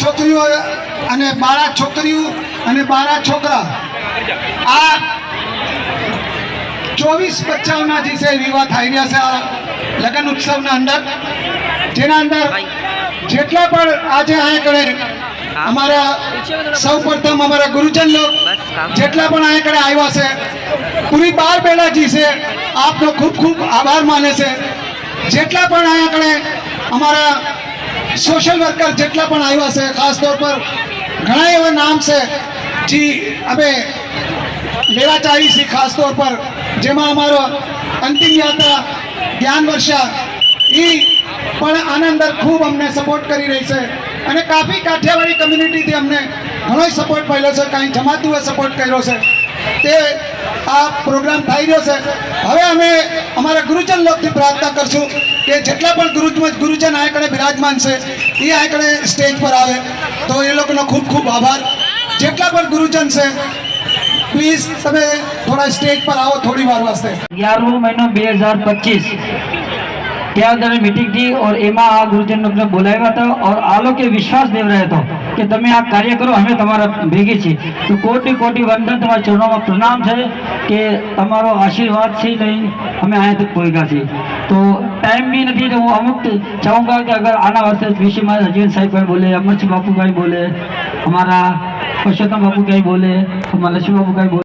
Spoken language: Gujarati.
છોકરીઓ અને 12 છોકરીઓ અને 12 છોકરા આ 24 બચ્ચાઓના જે છે વિવાહ થઈ રહ્યા છે આ લગ્ન ઉત્સવના અંદર, જેના અંદર જેટલા પણ આજે અહીંયા કરે અમારા સૌ પ્રથમ અમારા ગુરુજન લોક જેટલા પણ અહીંયા કરે આવ્યા છે, પૂરી 12 બેડાજી છે આપનો ખૂબ ખૂબ આભાર માને છે। જેટલા પણ અહીંયા કરે અમારા સોશિયલ વર્કર જેટલા પણ આવ્યા છે, ખાસ તौर પર ઘણા એવા નામ છે જી અમે લેવા ચાહી છીએ, ખાસ તौर પર જેમાં અમારો અંતિમ યાત્રા જ્ઞાન વર્ષા એ પણ આના અંદર ખૂબ અમને સપોર્ટ કરી રહી છે અને કાફી કાઠિયાવાડી કમ્યુનિટીથી અમને ઘણો સપોર્ટ મળ્યો છે, કાંઈ જમાતુએ સપોર્ટ કર્યો છે, તે આ પ્રોગ્રામ થઈ રહ્યો છે। હવે અમે અમારા ગુરુજન લોકથી પ્રાર્થના કરશું કે જેટલા પણ ગુરુજન આ કણે બિરાજમાન છે એ આ કણે સ્ટેજ પર આવે, તો એ લોકોનો ખૂબ ખૂબ આભાર। જેટલા પણ ગુરુજન છે પ્લીઝ તમે થોડા સ્ટેજ પર આવો થોડી વાર વાસ્તે। 11મો મહિનો 2025 ત્યાં દરે મીટિંગ थी और એમાં આ ગુરુજન લોકોને બોલાવ્યા હતા और આ લોકો વિશ્વાસ દેવરાયો હતો કે તમે આ કાર્ય કરો, અમે તમારા ભેગી છીએ। તો કોટી કોટી વંદન, તમારા ચરણોમાં પ્રણામ છે કે તમારો આશીર્વાદથી લઈને અમે અહીંયા તક પહોંચ્યા છીએ। तो टाइम भी नहीं, तो वो अमुक चाहूँगा कि अगर आना वर्ष विषय में अजीवन साहिब भाई बोले, अमर सिंह बापू भाई बोले, हमारा पुरुषोत्तम बापू भाई बोले, हमारा लक्ष्मी बापू भाई बोले।